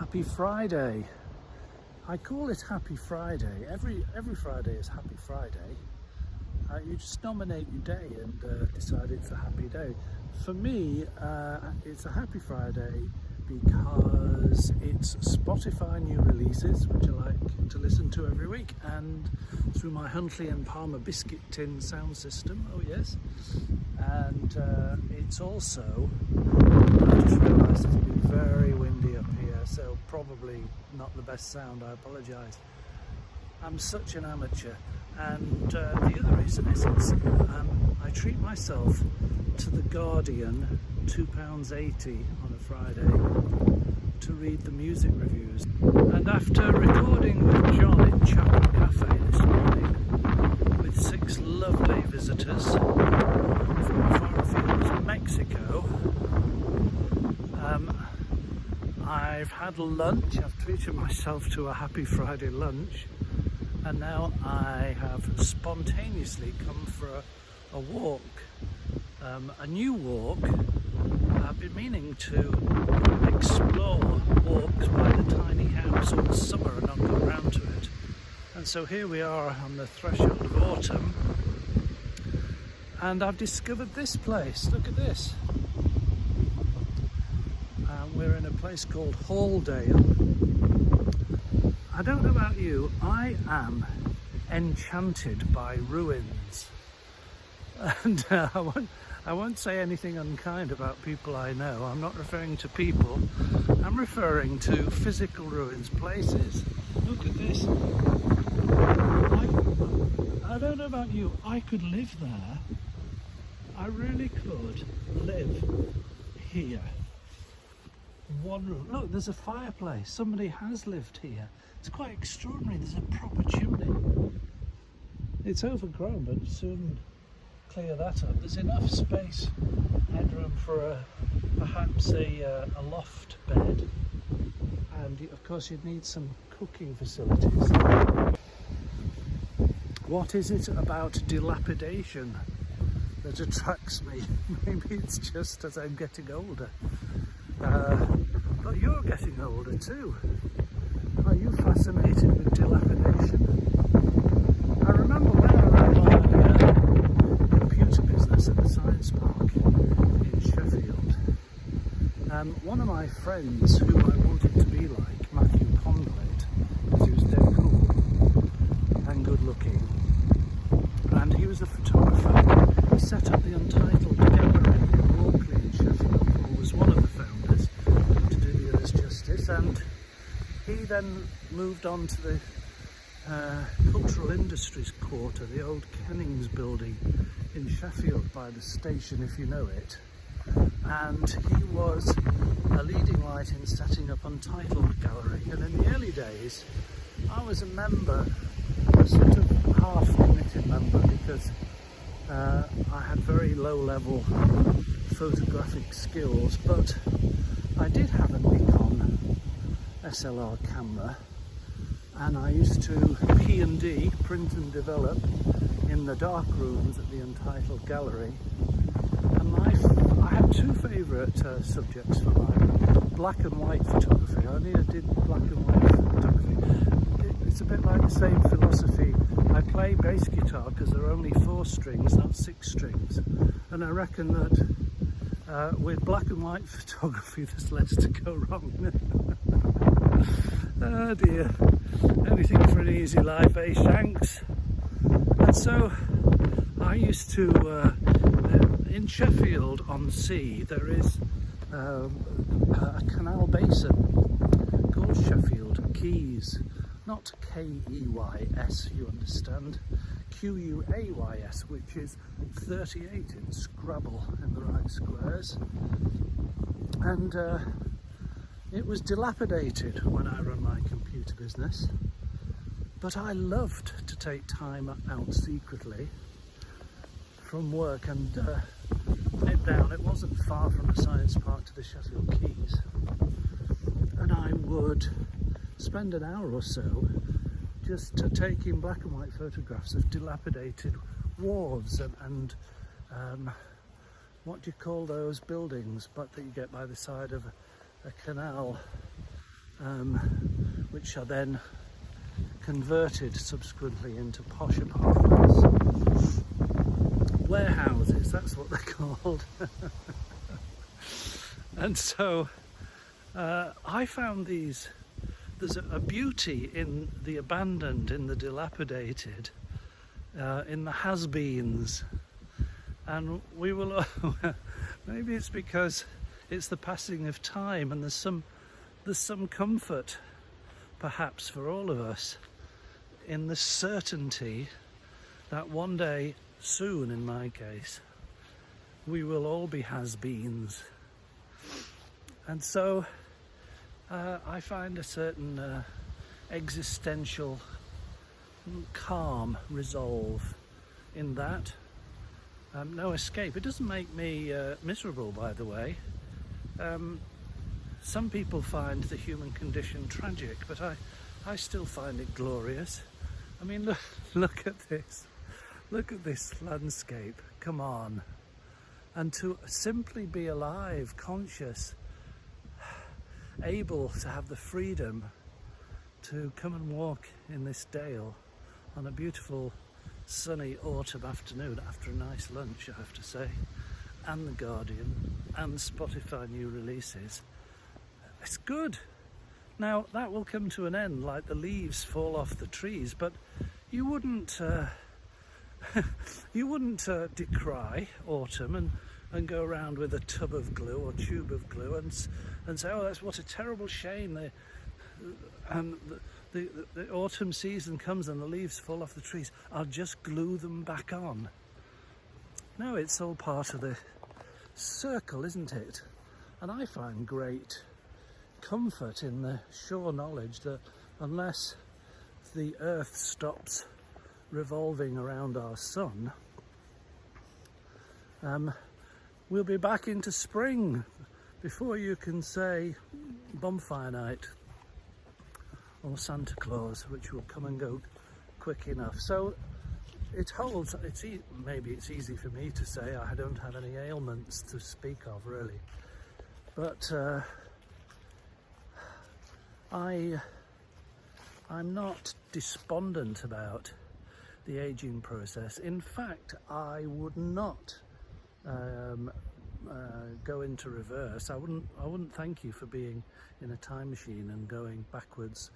Happy Friday. I call it Happy Friday. Every Friday is Happy Friday. You just nominate your day and decide it's a happy day. For me, it's a Happy Friday because it's Spotify new releases, which I like to listen to every week, and through my Huntley and Palmer biscuit tin sound system, oh yes. And it's also, I just realised it's been very windy up here, so probably not the best sound, I apologise. I'm such an amateur. And the other reason is I treat myself to The Guardian, £2.80 on a Friday, to read the music reviews. And after recording with John in Chapel Cafe this morning, with 6 lovely visitors from far afield as Mexico, I've had lunch. I've treated myself to a Happy Friday lunch. And now I have spontaneously come for a walk, a new walk. I've been meaning to explore walks by the tiny house all summer and not got around to it. And so here we are on the threshold of autumn, and I've discovered this place. Look at this. We're in a place called Halldale. I don't know about you, I am enchanted by ruins, and I won't say anything unkind about people I know. I'm not referring to people, I'm referring to physical ruins, places. Look at this. I don't know about you, I could live there. I really could live here. One room. Look, there's a fireplace. Somebody has lived here. It's quite extraordinary. There's a proper chimney. It's overgrown, but soon clear that up. There's enough space, headroom for perhaps a loft bed, and of course you'd need some cooking facilities. What is it about dilapidation that attracts me? Maybe it's just as I'm getting older. But you're getting older too. Are you fascinated with dilapidation? I remember when I ran my computer business at the Science Park in Sheffield, one of my friends who I wanted to be like, Matthew Pondlade, because he was dead cool and good looking, and he was a photographer. He set up the Untitled Gallery in Walkley in Sheffield, or was one of the founders, to do the Earth's justice, and he then moved on to the Cultural Industries Quarter, the old Kennings building in Sheffield by the station, if you know it. And he was a leading light in setting up Untitled Gallery. And in the early days, I was a member, a sort of half-committed member, because I had very low-level photographic skills, but I did have a Nikon SLR camera, and I used to P&D, print and develop, in the dark rooms at the Untitled Gallery. And I had 2 favourite subjects for mine: black and white photography. I only did black and white photography. It's a bit like the same philosophy. I play bass guitar because there are only 4 strings, not 6 strings, and I reckon that with black and white photography there's less to go wrong. Oh dear, anything for an easy life, eh, Shanks? And so I used to, in Sheffield on Sea, there is a canal basin called Sheffield Quays, not K-E-Y-S, you understand, Q-U-A-Y-S, which is 38 in Scrabble in the right squares. And it was dilapidated when I ran my computer business, but I loved to take time out secretly from work and head down. It wasn't far from the Science Park to the Sheffield Quays, and I would spend an hour or so just taking black and white photographs of dilapidated wharves and what do you call those buildings, but that you get by the side of a canal. which are then converted subsequently into posh apartments. Warehouses, that's what they're called. And so I found there's a beauty in the abandoned, in the dilapidated, in the has-beens. And we will, maybe it's because it's the passing of time, and there's some comfort, perhaps for all of us, in the certainty that one day, soon in my case, we will all be has-beens. And so I find a certain existential calm, resolve in that. No escape. It doesn't make me miserable, by the way. Some people find the human condition tragic, but I still find it glorious. I mean, look at this. Look at this landscape. Come on. And to simply be alive, conscious, able to have the freedom to come and walk in this dale on a beautiful sunny autumn afternoon after a nice lunch, I have to say, and The Guardian and Spotify new releases. It's good. Now that will come to an end, like the leaves fall off the trees, but you wouldn't decry autumn and go around with a tub of glue or tube of glue and say, oh, that's what a terrible shame. The autumn season comes and the leaves fall off the trees. I'll just glue them back on. No, it's all part of the circle, isn't it? And I find great comfort in the sure knowledge that unless the earth stops revolving around our sun, we'll be back into spring before you can say bonfire night or Santa Claus, which will come and go quick enough. So it holds. Maybe it's easy for me to say. I don't have any ailments to speak of, really, but I'm not despondent about the aging process. In fact, I would not go into reverse. I wouldn't thank you for being in a time machine and going backwards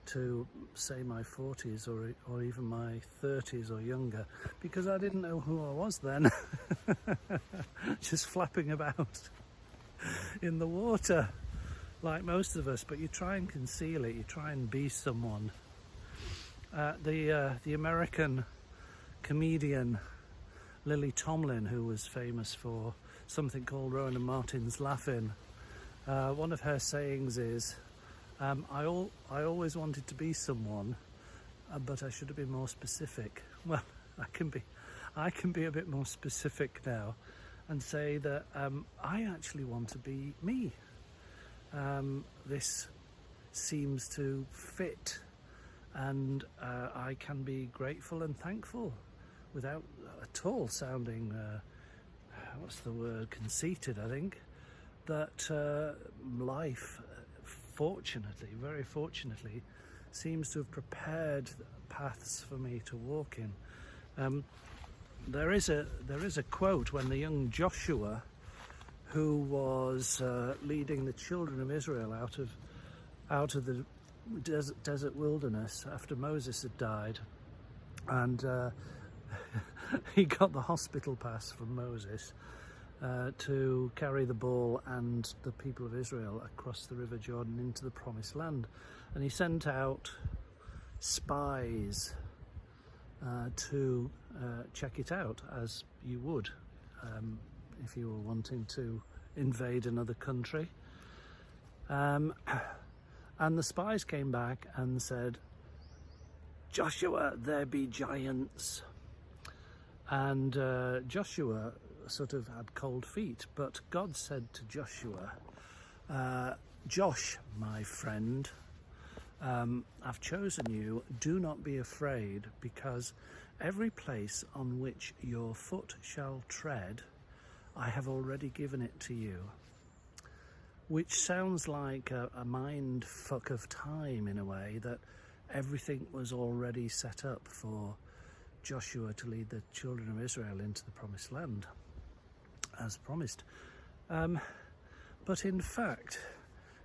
to, say, my 40s or even my 30s or younger, because I didn't know who I was then. Just flapping about in the water like most of us. But you try and conceal it, you try and be someone. The American comedian Lily Tomlin, who was famous for something called Rowan and Martin's Laughing, one of her sayings is, I always wanted to be someone, but I should have been more specific. Well, I can be a bit more specific now and say that I actually want to be me. This seems to fit, and I can be grateful and thankful without at all sounding, what's the word, conceited, I think, that life, fortunately, very fortunately, seems to have prepared paths for me to walk in. There is a quote when the young Joshua, who was leading the children of Israel out of the desert wilderness after Moses had died, and he got the hospital pass from Moses to carry the ball and the people of Israel across the River Jordan into the Promised Land. And he sent out spies to check it out, as you would if you were wanting to invade another country. And the spies came back and said, "Joshua, there be giants." And Joshua sort of had cold feet, but God said to Joshua, "Josh, my friend, I've chosen you. Do not be afraid, because every place on which your foot shall tread, I have already given it to you." which sounds like a mind fuck of time in a way, that everything was already set up for Joshua to lead the children of Israel into the promised land, as promised. But in fact,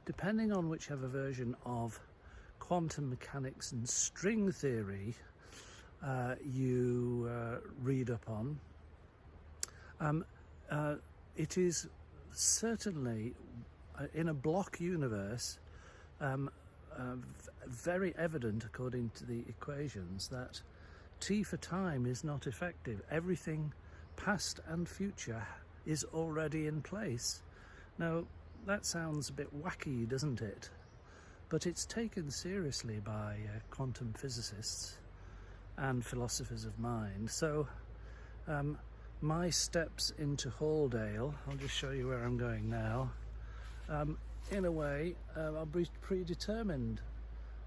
depending on whichever version of quantum mechanics and string theory you read up on, it is certainly in a block universe very evident, according to the equations, that T for time is not effective. Everything past and future is already in place. Now, that sounds a bit wacky, doesn't it? But it's taken seriously by quantum physicists and philosophers of mind. So my steps into Halldale, I'll just show you where I'm going now, in a way I'll be predetermined.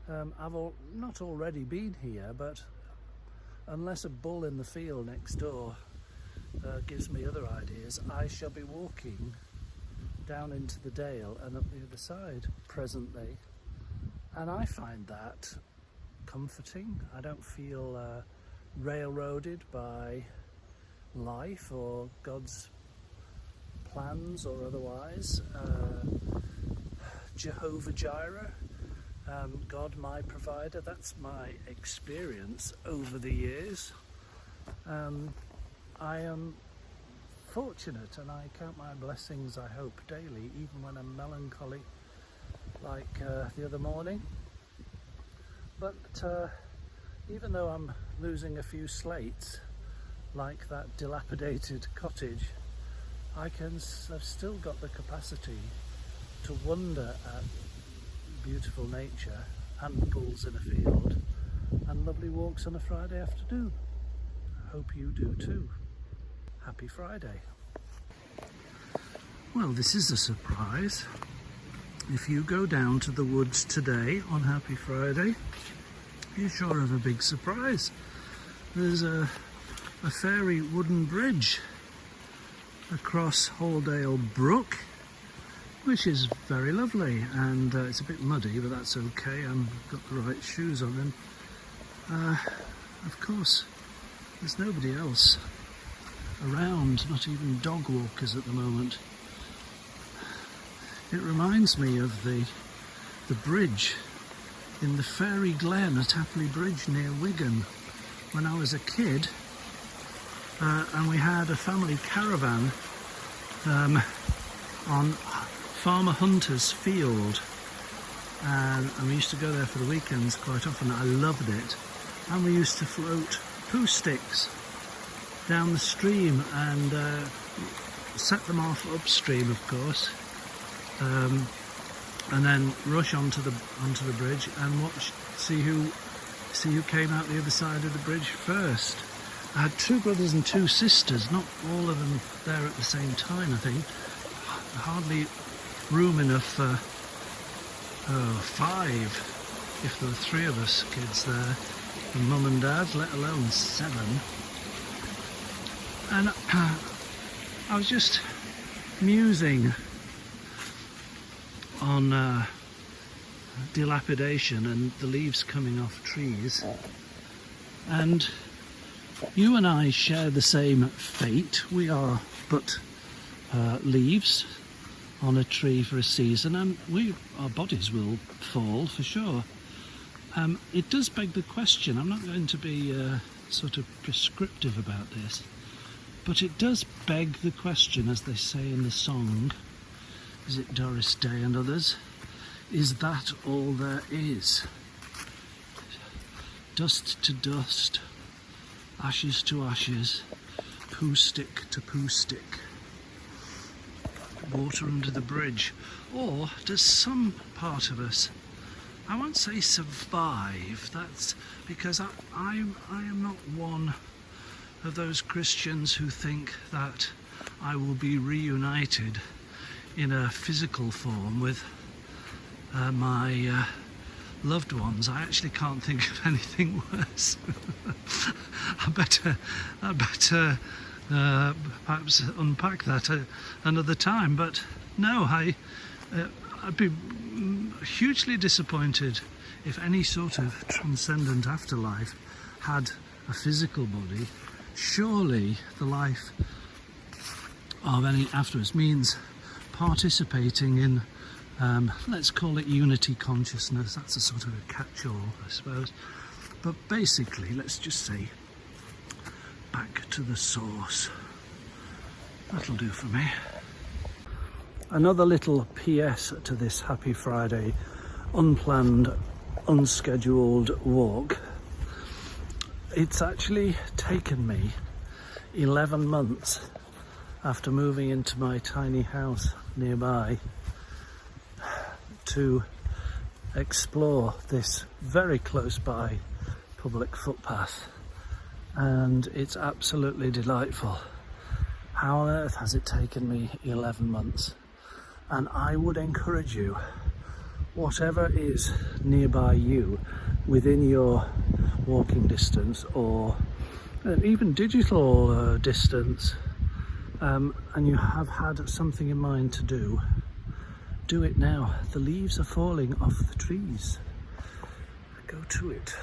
I've not already been here, but unless a bull in the field next door gives me other ideas, I shall be walking down into the dale and up the other side presently, and I find that comforting. I don't feel railroaded by life or God's plans or otherwise. Jehovah Jireh, God my provider, that's my experience over the years. I am fortunate, and I count my blessings, I hope, daily, even when I'm melancholy like the other morning. But even though I'm losing a few slates like that dilapidated cottage, I've still got the capacity to wonder at beautiful nature and bulls in a field and lovely walks on a Friday afternoon. I hope you do too. Happy Friday. Well, this is a surprise. If you go down to the woods today on Happy Friday, you sure have a big surprise. There's a fairy wooden bridge across Halldale Brook, which is very lovely, and it's a bit muddy, but that's okay. I've got the right shoes on, and of course there's nobody else around, not even dog walkers at the moment. It reminds me of the bridge in the Fairy Glen at Tapley Bridge near Wigan when I was a kid, and we had a family caravan on Farmer Hunter's field, and we used to go there for the weekends quite often. I loved it, and we used to float Pooh sticks down the stream and set them off upstream, of course, and then rush onto the bridge and see who came out the other side of the bridge first. I had two brothers and two sisters, not all of them there at the same time, I think. Hardly room enough for 5, if there were 3 of us kids there, and mum and dad, let alone 7. And I was just musing on dilapidation and the leaves coming off trees, and you and I share the same fate. We are but leaves on a tree for a season, and our bodies will fall for sure. It does beg the question. I'm not going to be sort of prescriptive about this, but it does beg the question, as they say in the song, is it Doris Day and others, is that all there is? Dust to dust, ashes to ashes, poo stick to poo stick. Water under the bridge. Or does some part of us, I won't say survive, that's because I am not one of those Christians who think that I will be reunited in a physical form with my loved ones. I actually can't think of anything worse. I better perhaps unpack that another time. But no, I'd be hugely disappointed if any sort of transcendent afterlife had a physical body. Surely the life of any afterwards means participating in, let's call it unity consciousness. That's a sort of a catch-all, I suppose. But basically, let's just say, back to the source. That'll do for me. Another little PS to this happy Friday, unplanned, unscheduled walk. It's actually taken me 11 months after moving into my tiny house nearby to explore this very close by public footpath, and it's absolutely delightful. How on earth has it taken me 11 months? And I would encourage you, whatever is nearby you, within your walking distance or even digital distance, and you have had something in mind to do it now. The leaves are falling off the trees. Go to it.